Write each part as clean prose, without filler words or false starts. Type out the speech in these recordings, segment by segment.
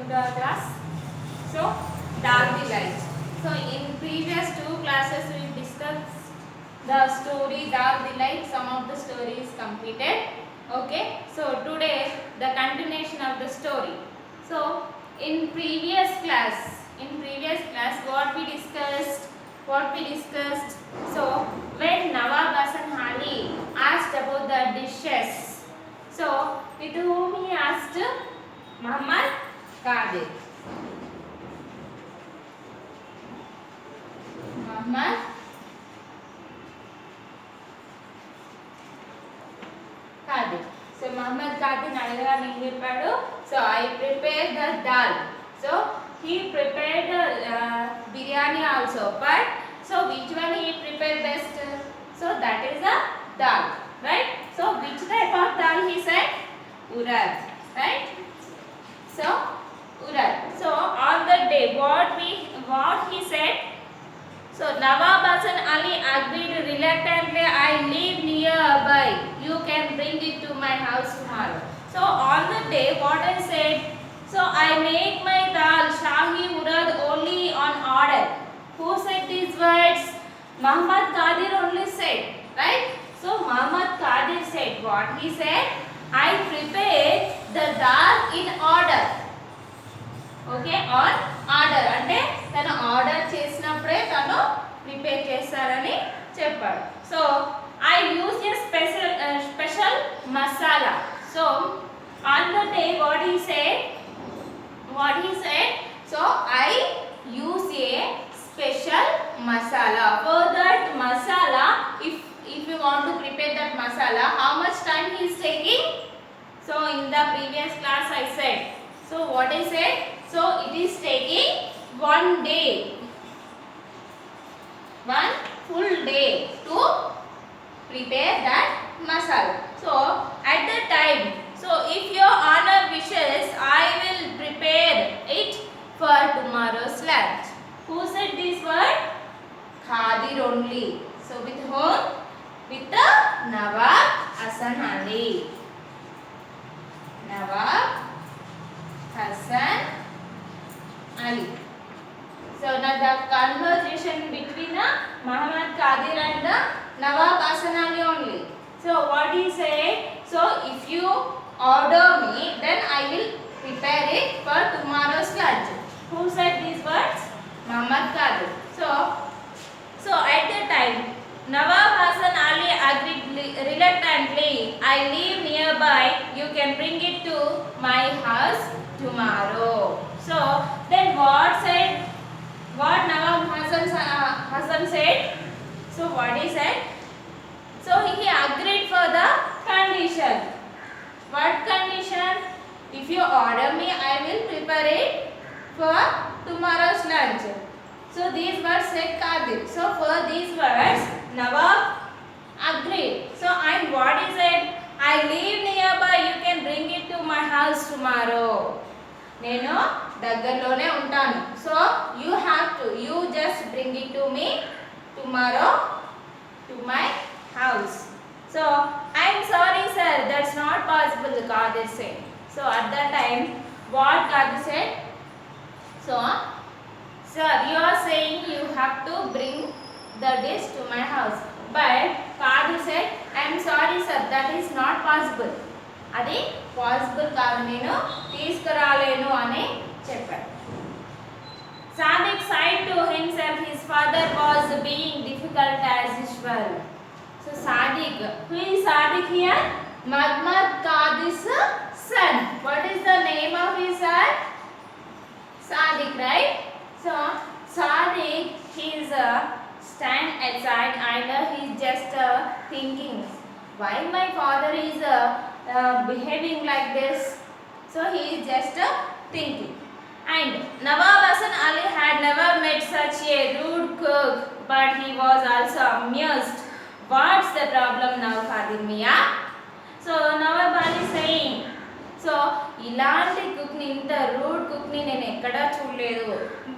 the class. So, Dark the Light. So, in previous two classes we discussed the story Dark the Light. Some of the story is completed. Okay. So, today the continuation of the story. So, in previous class, what we discussed? So, when Nawab Hasan Ali asked about the dishes, so with whom he asked? Muhammad Qadir. Muhammad Qadir. So Muhammad Qadir అడగగానే ఏం చెప్పాడు? So I prepared the dal. So he prepared biryani also. But so which one he prepared best? So that is the dal, right? So which type of dal he said? Urad, right? So Urad. So on the day what he said? So Nawab Hasan Ali agreed reluctantly. I live nearby. You can bring it to my house tomorrow. So on the day what I said? So I make my dal Shahi Urad only on order. Who said these words? Muhammad Qadir only said, right? So Muhammad Qadir said what? He said, I prepare the dal in order. Okay, on order. అంటే తను order చేసినప్పుడే తను prepare చేస్తారని చెప్పాడు. So I use a special masala. So on the day what he said, so I use a special masala. For that masala, if you want to prepare that masala, how much time he is taking? So in the previous class I said, so what I said, so it is taking 1 day, 1 full day to prepare that masala. So at the time, so if your honor wishes, I will prepare it for tomorrow's lunch. Who said this word? Qadir only. So with whom? With the Nawab Hasan Ali. Nawab Hasan Ali. So now the conversation between Muhammad Qadir and the Nawab Hasan Ali only. So what he said? So if you order me, then I will prepare it for tomorrow's lunch. Who said these words? Muhammad Qadir. So at the time, Nawab Hasan Ali agreed reluctantly. I live nearby. You can bring it to my house tomorrow. So then what Nawab Hasan said? So what he said? So he agreed for the condition. What condition? If you order me, I will prepare it for tomorrow's lunch. So these words said Qadir. So for these words, Nawab agreed. So and what he said? I live nearby. You can bring it to my house tomorrow. నేను దగ్గరలోనే ఉంటాను. So you just bring it to me tomorrow to my house. So I'm sorry sir, that's not possible, Qadir said. So at that time what Qadir said? So sir, you are saying you have to bring the dish to my house. But Qadir said, I'm sorry sir, that is not possible. అది possible కాదు, నేను తీసుకురాలేను అని చెప్పాడు. Sadiq sighed to himself. His father was being difficult as usual. So Sadiq, who is Sadiq here? Muhammad Qadir's son. What is the name of his son? Sadiq, right? So Sadiq, he is stand aside and he is just thinking, why my father is behaving like this? So he is just thinking. And Nawab Hasan Ali had never met such a rude cook, but he was also amused. What's the problem now, Qadir Miya? So Nawab Ali saying, so ఇలాంటి కుక్ని, ఇంత rude కుక్ని నేను ఎక్కడా చూడలేదు.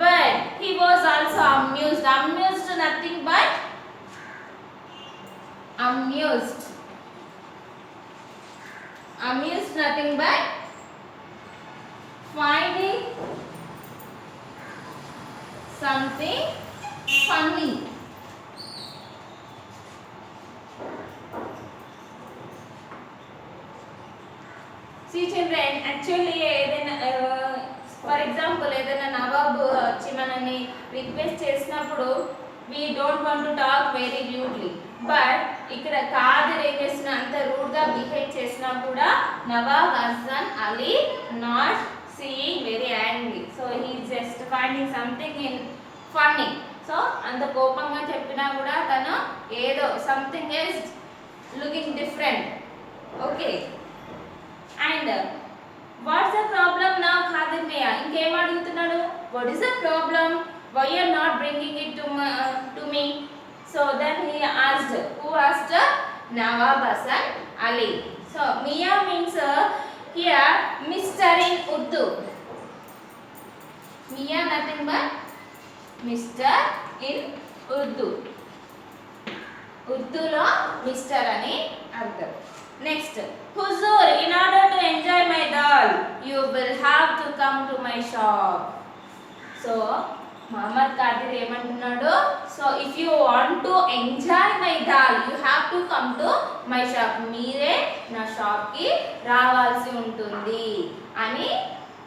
But he was also amused. Amused nothing but amused nothing but finding something funny. See children, actually ఏదైనా for example ఏదైనా నవాబు వచ్చి మనని request చేసినప్పుడు we don't want to talk very rudely, but ఇక్కడ కాదర్ ఏం చేస్తున్నా అంత రూడ్ గా బిహేవ్ చేసినా కూడా Nawab Hasan Ali not seeing very angry, so he just finding something in funny. So అంత కోపంగా చెప్పినా కూడా తను ఏదో something is looking different. Okay, and what's the problem now Qadir Mian, ఇంకేం అడుగుతున్నాడు, what is the problem, why you are not bringing it to me? So then he asked, who asked? Nawab Hasan Ali. So Mia means here Mr. in Urdu. Mia nothing but Mr. in Urdu. Urdu lo Mr. అని అర్థం. Next, Huzur, in order to enjoy my dal, you will have to come to my shop. So Mohammed Kadir ఏమంటున్నాడు, so if you want to enjoy my dal you have to come to my shop, మీరే నా షాప్కి రావాల్సి ఉంటుంది అని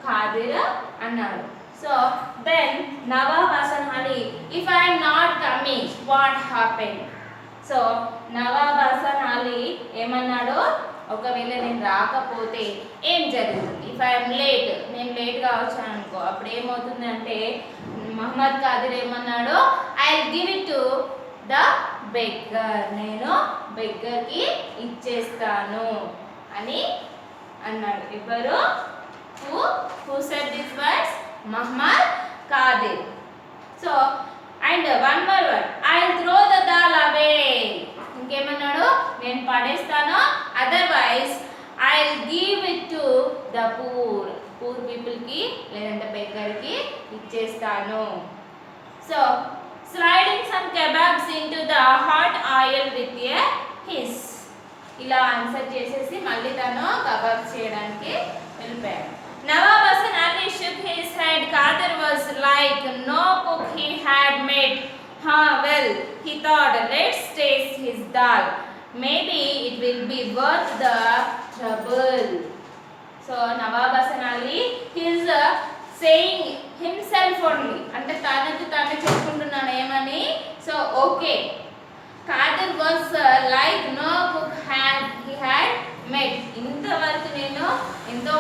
కాదిర్ అన్నాడు. So then Nawab Hasan Ali, if I am not coming what happen. So Nawab Hasan Ali ఏమన్నాడు, ఒకవేళ నేను రాకపోతే ఏం జరుగుతుంది, ఇఫ్ ఐఎమ్ లేట్, నేను లేట్గా వచ్చాను అనుకో, అప్పుడు ఏమవుతుంది అంటే మహమ్మద్ కాదిర్ ఏమన్నాడు, I will give it to the beggar, నేను బెగ్గర్కి ఇచ్చేస్తాను అని అన్నాడు. ఎవరు, who said this words, Mohammed Qadir. So and one more word, I will throw the dal away, ఇంకేమన్నాడు, నేను పడేస్తాను, otherwise I will give it to the poor పీపుల్కి లేదంటే బెగ్గర్కి ఇచ్చేస్తాను. So sliding some kebabs into the hot oil with a hiss, ఇలా answer చేసేసి మళ్ళీ తను కబాబ్ చేయడానికి వెళ్ళిపోయాడు. Nawab Hasan Ali shook his head. Qadir was like no cook he had made. Well, he thought, let's taste his dal. Maybe it will be worth the trouble. So Nawab Hasan Ali, he is saying himself only, అంటే తనకు తాను చెప్పుకుంటున్నాడు ఏమని. So okay, Kadar was like no cook he had met. ఇంతవరకు నేను ఎంతో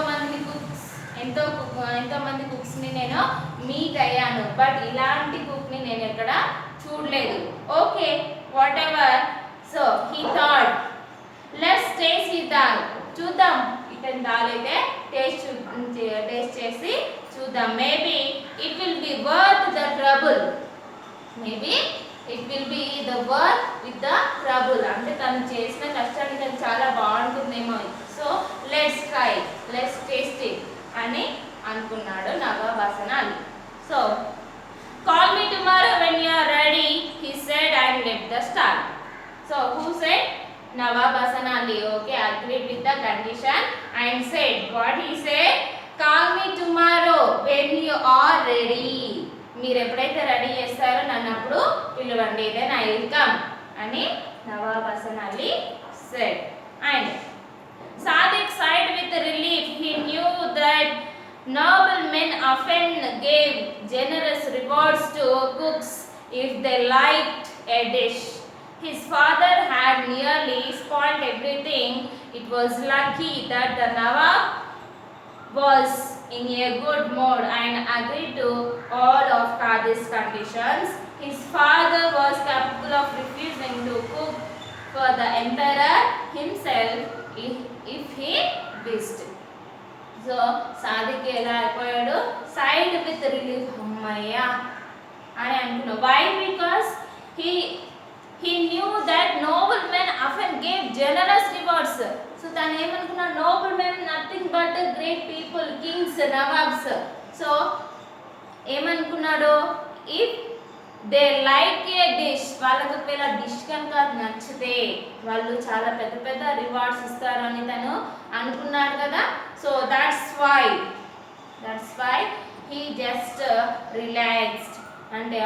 మంది కుక్స్ని నేను మీట్ అయ్యాను, బట్ ఇలాంటి కుక్ని నేను ఎక్కడ చూడలేదు. Okay, whatever. So he thought, let's taste his dal, చూద్దాం ఇతని దాల్ అయితే టేస్ట్ చేసి చూద్దాం. Maybe it will be worth the trouble, maybe it will be the worth with the trouble, అంటే తను చేసిన కష్టానికి తను చాలా బాగుంటుందేమో. So let's try, let's taste it అని అనుకున్నాడు Nawab Hasan Ali. So call me tomorrow when you are ready, he said and left the stall. So who said, Nawab Hasan Ali, okay, agreed with the condition and said, what he said, call me tomorrow when you are ready. మీరు ఎప్పుడైతే ready చేస్తారో నన్ను అప్పుడు పిలవండి, then I will come అని Nawab Hasan Ali said. And Sadiq sighed with relief. He knew that noblemen often gave generous rewards to cooks if they liked a dish. His father had nearly spoiled everything. It was lucky that the Nawab was in a good mood and agreed to all of Qadir's conditions. His father was capable of refusing to cook for the emperor himself if he wished. So Sadiq ఎలా అయిపోయాడు, sighed with relief, అమ్మయ్య అని అనుకున్నాడు. Why? Because he knew that noblemen often gave generous rewards. So tanu ఏమనుకున్నాడు, noblemen nothing but great people, kings, nawabs. So ఏమనుకున్నాడు, if they like a dish, వాళ్ళకి ఒకవేళ dish కనుక నచ్చితే వాళ్ళు చాలా పెద్ద పెద్ద రివార్డ్స్ ఇస్తారు అని తను అనుకున్నాడు కదా. So that's why he just relaxed అంటే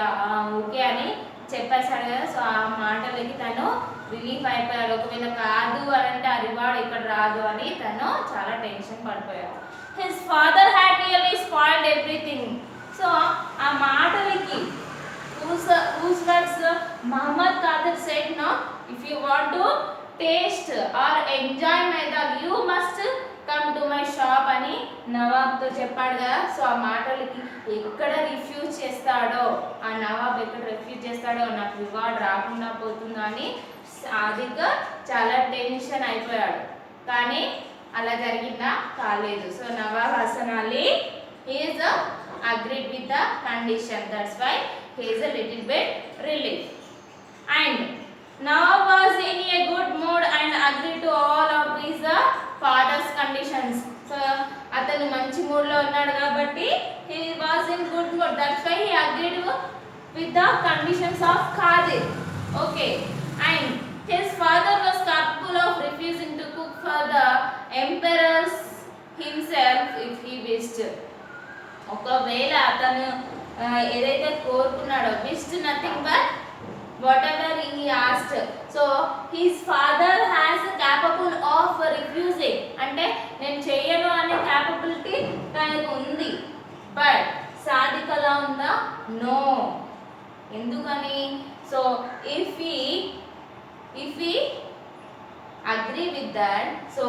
ఓకే అని చెప్పేశాడు కదా. సో ఆ మాటలకి తను రిలీఫ్ అయిపోయాడు. ఒకవేళ కాదు అని అంటే ఆ రివార్డ్ ఇక్కడ రాదు అని తను చాలా టెన్షన్ పడిపోయాడు. His father had really spoiled everything. So ఆ మాటలకి whose words Muhammad Qadir said, no, if you want to taste or enjoy my dal, you must come to my shop అని నవాబ్తో చెప్పాడు కదా. సో ఆ మాటలకి ఎక్కడ రిఫ్యూజ్ చేస్తాడో, ఆ నవాబ్ ఎక్కడ రిఫ్యూజ్ చేస్తాడో, నాకు రివార్డ్ రాకుండా పోతుందో అని సాదిక్ చాలా టెన్షన్ అయిపోయాడు. కానీ అలా జరిగిందా? కాలేదు. So Nawab Hasan Ali is agreed with the condition. That's why he is a little bit relieved. And Nawab was in a good mood and agreed to all of his father's conditions. So atanu manchi mood lo unnadu kabatti he was in good mood. That's why he agreed with the conditions of Qadir. Okay. And his father was capable of refusing to cook for the emperors himself if he wished. ఒకవేళ అతను ఏదైతే కోరుకున్నాడో, wished nothing but whatever he asked. So his father has capable of refusing, అంటే నేను చెయ్యను అనే capability తనకు ఉంది. బట్ సాదిక్ అలా ఉందా? నో. ఎందుకని? So if he agree with that, so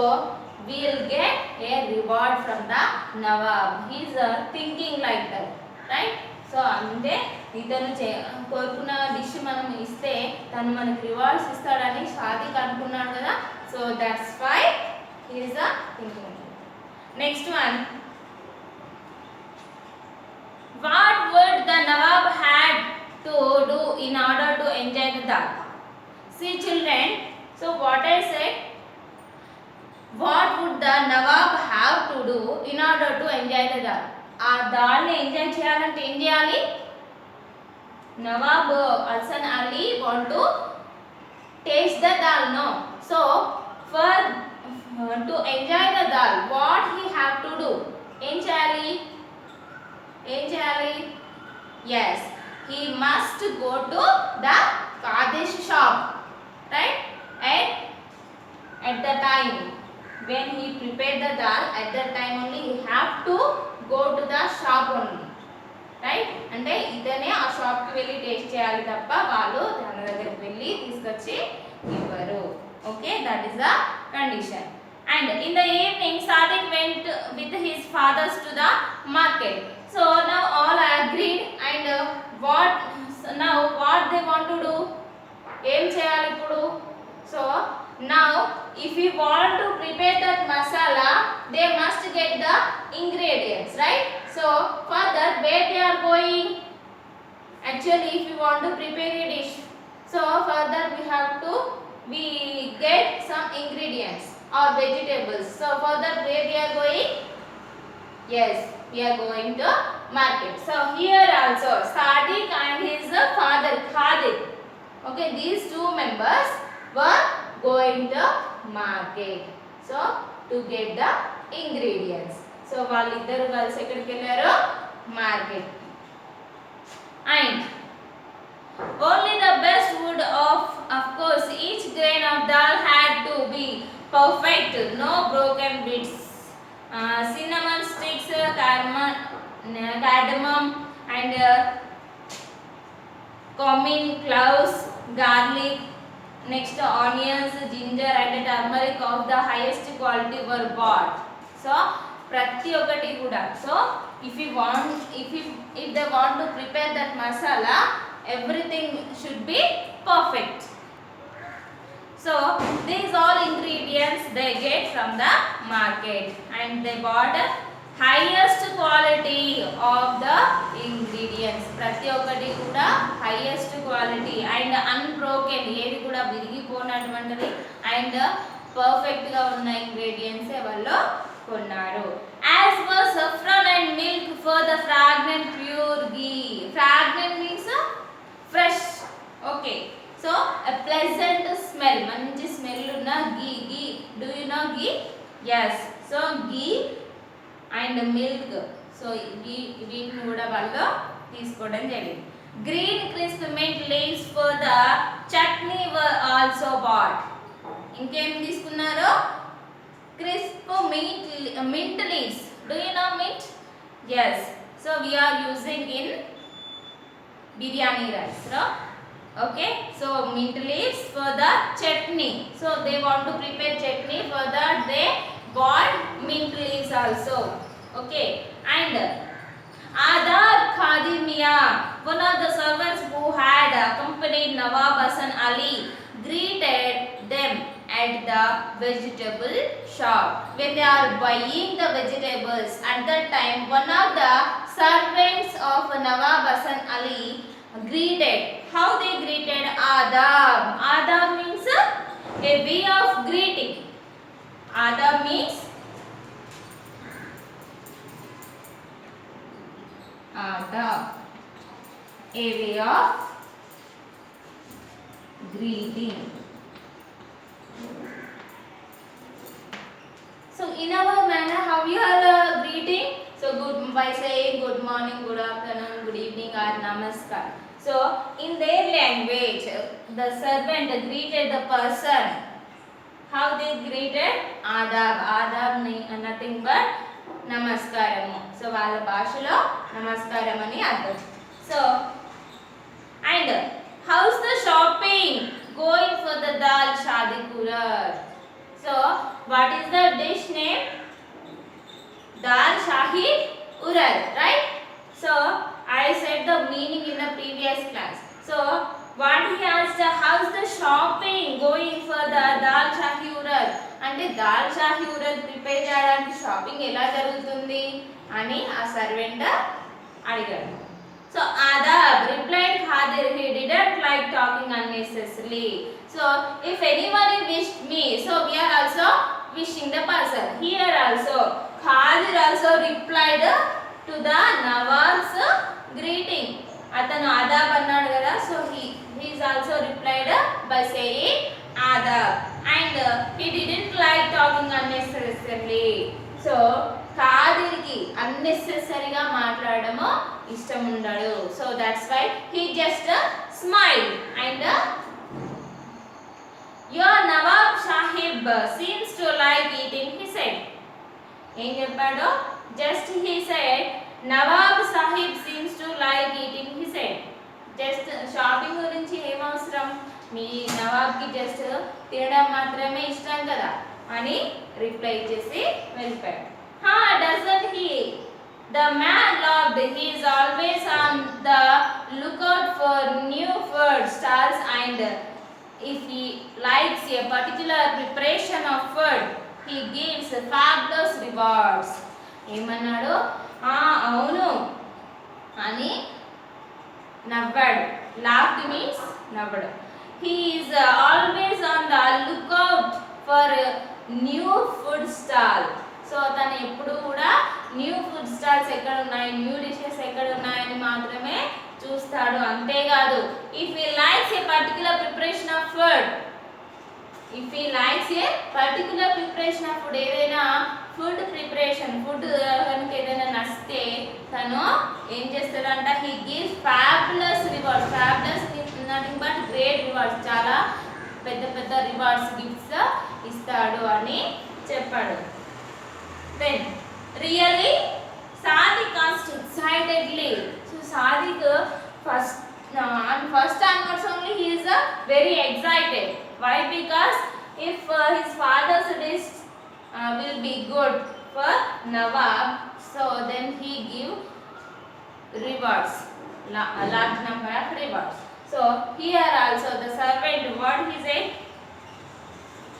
we will get a reward from the Nawab. He is thinking like that, right? So అంటే ఇతను కోరుకున్న డిష్ మనం ఇస్తే తను మనకి రివార్డ్స్ ఇస్తాడని సాదిక్ అనుకున్నాడు కదా. So that's why he is thinking. Next one, what would the Nawab had to do in order to enjoy the dal? See children, so what I said, what would the Nawab have to do in order to enjoy the dal? ఆ దాల్ని enjoy చేయాలంటే ఏం చేయాలి? Nawab Hasan Ali want to taste the dal, no. So for to enjoy the dal what he have to do? ఏం చేయాలి? Yes, he must go to the Qadir's shop, right? At the time when he prepared the dal, at that time only he have to go to the shop only, right? అంటే ఇతనే ఆ shop కి వెళ్ళి taste చేయాలి తప్ప వాళ్ళు తన దగ్గరికి వెళ్ళి తీసుకొచ్చి ఇవ్వరు. Okay, that is the condition. And in the evening Sadiq went with his fathers to the market. So now all agreed, and what they want to do? ఏం చేయాలి ఇప్పుడు? So now if we want to prepare that masala, they must get the ingredients, right? So for that, where they are going? Actually if you want to prepare a dish, so for that we get some ingredients or vegetables. So for that, where we are going? Yes, we are going to market. So here also Sadiq and his father Khalid, okay, these two members were going to market, so to get the ingredients. So వాళ్ళిద్దరు కలిసి ఎక్కడికి వెళ్ళారు? Market. And only the best wood of course each grain of dal had to be perfect, no broken bits. Cinnamon sticks, cardamom and cumin, cloves, garlic, next onions, ginger and turmeric of the highest quality were bought. So ప్రతి ఒక్కటి కూడా, so if they want to prepare that masala, everything should be perfect. So these all ingredients they get from the market, and they bought highest quality of the ingredients. ప్రతి ఒక్కటి కూడా highest quality and unbroken, ఏది కూడా విరిగిపోనటువంటిది and perfect గా ఉన్న ingredients వాళ్ళు కొన్నారు. As was saffron and milk for the fragrant pure ghee. Fragrant means fresh, okay, so a pleasant smell, manchi smell unna ghee. Do you know ghee? Yes, so ghee and milk, so ghee వీటిని కూడా వాళ్ళు తీసుకోవడం జరిగింది. Green crisp mint leaves for the chutney were also bought. ఇంకేం తీసుకున్నారు? Crisp mint leaves. Do you know mint? Yes. So we are using in biryani rice, right? Okay. So mint leaves for the chutney. So they want to prepare chutney. For that they bought mint leaves also. Okay. And Adab Khadimia, one of the servants who had accompanied Nawab Hasan Ali, greeted them at the vegetable shop. When they are buying the vegetables, at that time one of the servants of Nawab Hasan Ali greeted. How they greeted? Adab. Adab means a way of greeting. Adab means Adab, a way of greeting. So in our manner, how you are greeting? So good by saying good morning, good afternoon, good evening or namaskar. So in their language, the servant greeted the person. How they greeted? Adab. Adab nothing but నమస్కారము. So వాళ్ళ భాషలో నమస్కారం అని అర్థం. So and how's the shopping going for the dal shahi కురర్. So what is the dish name? Dal shahi urad, right? So I said the meaning in the previous class. So what he asked, how's the shopping going for the dal shahi urad? అంటే dal shahi urad prepare చేయడానికి shopping ఎలా జరుగుతుంది అని ఆ servant అడిగాడు. So adab replied Qadir, he didn't like talking unnecessarily. So if anyone wished me, so we are also wishing the person. Here also Khadir also replied to the Nawab's greeting. అతను ఆదాబ్ అన్నాడు కదా, so he is also replied by saying ఆదాబ్. And he didn't like talking unnecessarily. So ఖాదిర్కి అన్నెసెసరీగా మాట్లాడడము ఇష్టం ఉండడు. So that's why he just smiled. And your Nawab Sahib seems to like eating, he said. ఏం చెప్పాడు? Just he said, Nawab Sahib seems to like eating, he said. Just shopping గురించి ఏం అవసరం, మీ నవాబ్కి జస్ట్ తినడం మాత్రమే ఇష్టం కదా అని రిప్లై చేసి వెళ్ళిపోయాడు. Doesn't he? The man laughed, he is always on the lookout for new food stalls and if he likes a particular preparation of food he gives fabulous rewards. ఏమన్నాడు? అవును అని నవ్వాడు. లాఫ్డ్ మీన్స్ నవ్వడం. He is always on the lookout for new food stall. So తను ఎప్పుడు కూడా new food stalls ఎక్కడ ఉన్నాయి, న్యూ డిషెస్ ఎక్కడ ఉన్నాయని మాత్రమే చూస్తాడు. అంతేకాదు, if he likes a particular preparation of food, if he likes a particular preparation of food, ఏదైనా ఫుడ్ ప్రిపరేషన్, ఫుడ్ కనుక ఏదైనా నచ్చితే తను ఏం చేస్తాడంట? He gives fabulous rewards. Fabulous nothing but great rewards, చాలా పెద్ద పెద్ద రివార్డ్స్, గిఫ్ట్స్ ఇస్తాడు అని చెప్పాడు. Then really Sadiq asked excitedly. So Sadiq first onwards only he is very excited. Why? Because if his father's dish will be good for Nawab, so then he give rewards, large number of rewards. So here also the servant, what he said?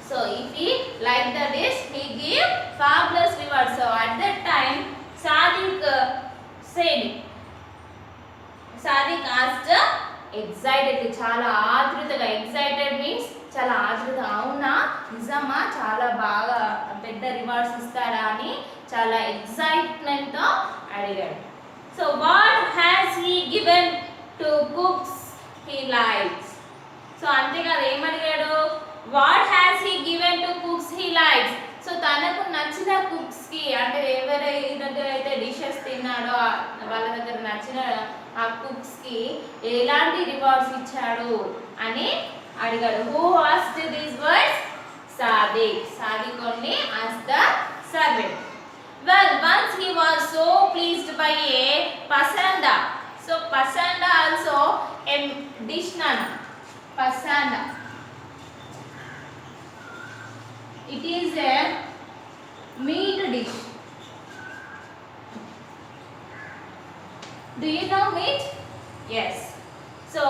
So if he like the dish, he give fabulous rewards. So at that time Sadiq said, Sadiq asked excitedly, చాలా ఆతృతగా. Excited means చాలా ఆతృత. అవునా, నిజమా, చాలా బాగా పెద్ద rewards ఇస్తాడా అని చాలా ఎక్సైట్మెంట్తో అడిగాడు. So what has he given to cooks he likes. So అంతేకాదు, ఏమడిగాడు? What has he given to cooks he likes. So తనకు నచ్చిన కుక్స్కి అంటే ఎవరి దగ్గర అయితే డిషెస్ తిన్నాడో వాళ్ళ దగ్గర నచ్చిన ఆ కుక్స్కి ఎలాంటి రివార్డ్స్ ఇచ్చాడు అని అడిగాడు. Who asked these words? Sadiq only asked the servant. Well, once he was so pleased by a pasanda. So pasanda also a dish nana. Pasanda. It is a meat dish. Do you know meat? Yes. So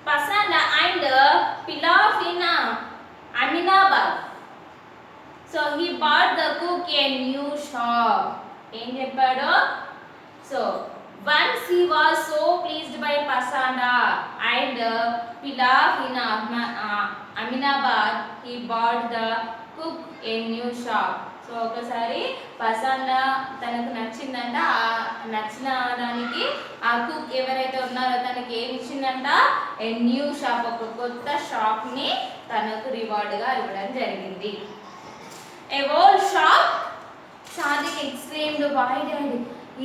pasanda and pilaf in Aminabad. So he bought the cook a new shop. ఏం చెప్పాడు? So once he was so pleased by pasanda and pilaf in Aminabad, he bought the cook a new shop. So ఒకసారి పసందా తనకు నచ్చిందంట. ఆ నచ్చిన దానికి ఆ cook ఎవరైతే ఉన్నారో తనకి ఏమి ఇచ్చిందంట? ఏ న్యూ షాప్, ఒక కొత్త షాప్ని తనకు రివార్డ్గా ఇవ్వడం జరిగింది. A old shop? Sadiq exclaimed wide eyed.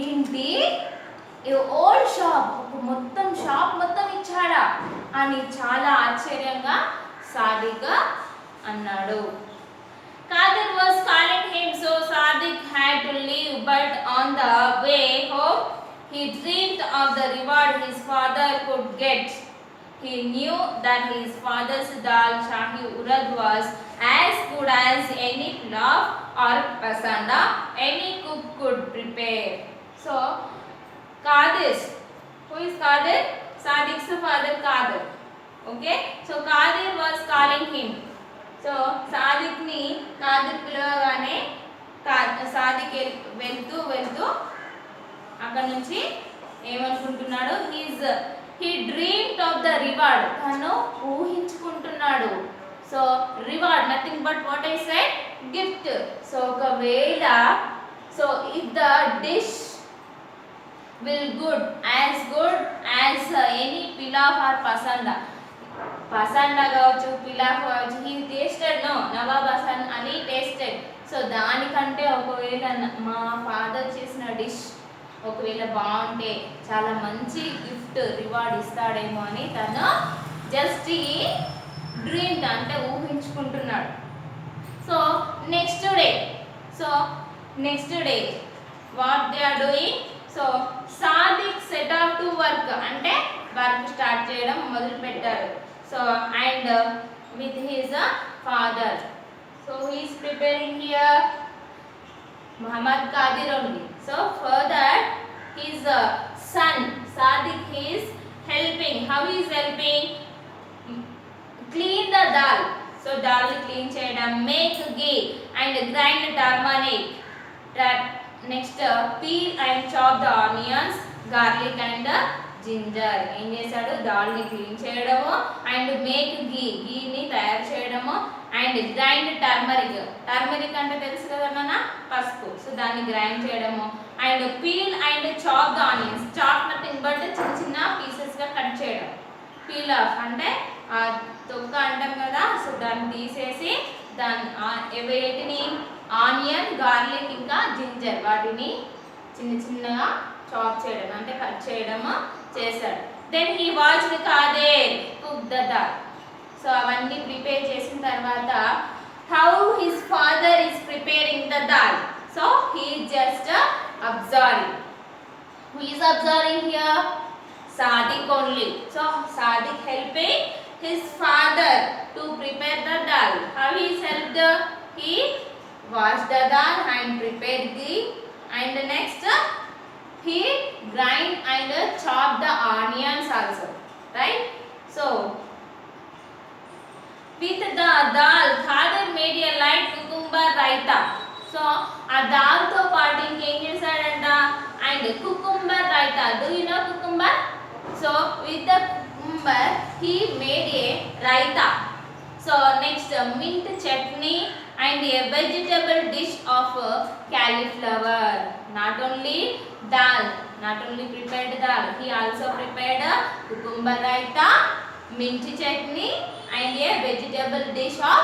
ఏంటి ఏ ఓల్డ్ షాప్, ఒక మొత్తం షాప్ మొత్తం ఇచ్చాడా అని చాలా ఆశ్చర్యంగా సాదిక్ అన్నాడు. Qadir was calling him, so Sadiq had to leave, but on the way home he dreamed of the reward his father could get. He knew that his father's dal shahi urad was as good as any pilaf or pasanda any cook could prepare. So Qadir, who is Qadir? Sadiq's father Qadir. Okay, so Qadir was calling him. So సాదిక్ని కాదిర్ పిలవగానే సాదిక్ వెళ్తూ అక్కడ నుంచి ఏమనుకుంటున్నాడు? He dreamed of the reward. తను ఊహించుకుంటున్నాడు. So reward nothing but what I said, gift. So ఒకవేళ so if the dish will good as any pilaf or pasanda కావచ్చు, పిలాఫ్ కావచ్చు. He tasted no Nawab Hasan Ali tasted. So దానికంటే ఒకవేళ మా ఫాదర్ చేసిన dish ఒకవేళ బాగుంటే చాలా మంచి గిఫ్ట్ రివార్డ్ ఇస్తాడేమో అని తను జస్ట్ ఈ డ్రీమ్ అంటే ఊహించుకుంటున్నాడు. So next day what they are doing? So Sadiq set off to work అంటే వర్క్ స్టార్ట్ చేయడం మొదలు పెట్టారు. So and with his father, so he is preparing here Muhammad Qadir only. So further his son Sadiq is helping. How he is helping? Clean the dal. So dal ni clean cheyadam, make ghee and grind turmeric. Next peel and chop the onions, garlic and ginger. ఏం చేశాడు? దాల్ని clean చేయడము and make గీని తయారు చేయడము and grind turmeric అంటే తెలుసు కదా నాన్న, పసుపు. సో దాన్ని గ్రైండ్ చేయడము and peel and chop the onions. Chop nothing but చిన్న పీసెస్గా కట్ చేయడం. పీల్ ఆఫ్ అంటే తొక్క అంటాం కదా. సో దాన్ని తీసేసి వీటిని ఆనియన్, గార్లిక్ ఇంకా జింజర్ వాటిని చిన్నగా చాప్ చేయడం అంటే కట్ చేయడము చేశాడు. Then he watched Qadir cook the dal. So అవన్నీ ప్రిపేర్ చేసిన తర్వాత how his father is preparing the dal. So he just observing. Who is observing here? Sadiq only. So Sadiq helping his father to prepare the dal. How he helped? He washed the dal and prepared ghee and next he grind and chop the onions also, right? So with the dal Qadir made a light cucumber raita. So ఆ dal తో పాటు ఇంకేం చేశాడంట? and cucumber raita. Do you know cucumber? So with the cucumber he made a raita. So next mint chutney and a vegetable dish of cauliflower. Not only prepared dal, he also prepared a cucumber raita, mint chutney and a vegetable dish of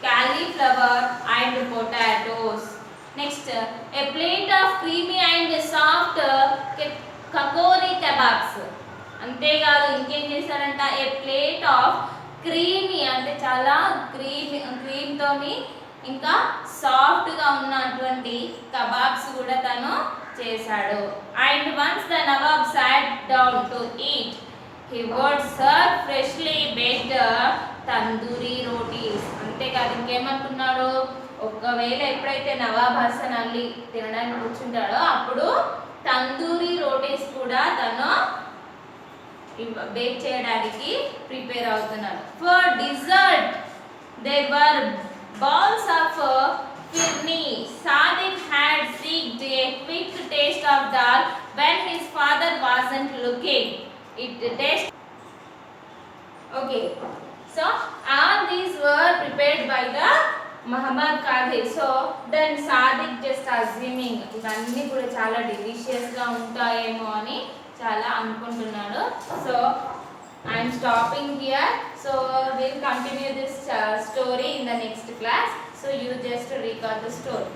cauliflower and potatoes. Next, a plate of creamy and soft kakori kebabs. అంతేకాదు ఇంకేం చేశారంట, ఏ plate of creamy అంటే చాలా క్రీమ్తోని ఇంకా సాఫ్ట్గా ఉన్నటువంటి kebabs కూడా తను చేశాడు. And once the Nawab sat down to eat he would serve freshly baked tandoori rotis. అంతేకాదు ఇంకేమనుకున్నాడు, ఒకవేళ ఎప్పుడైతే నవాబ్ హసన్ అలీ తినడానికి కూర్చుంటాడో అప్పుడు తందూరి రోటీస్ కూడా తను బేక్ చేయడానికి ప్రిపేర్ అవుతున్నాడు. For dessert there were balls of firni. Sadiq had seeked a quick taste of dal when his father wasn't looking. It tasted okay. So all these were prepared by the Muhammad Qadir. So then Sadiq just assuming ఇవన్నీ కూడా చాలా delicious గా ఉంటాయేమో అని చాలా అనుకుంటున్నాడు. So I am stopping here. So we'll continue this story in the next class. So you just recall the story.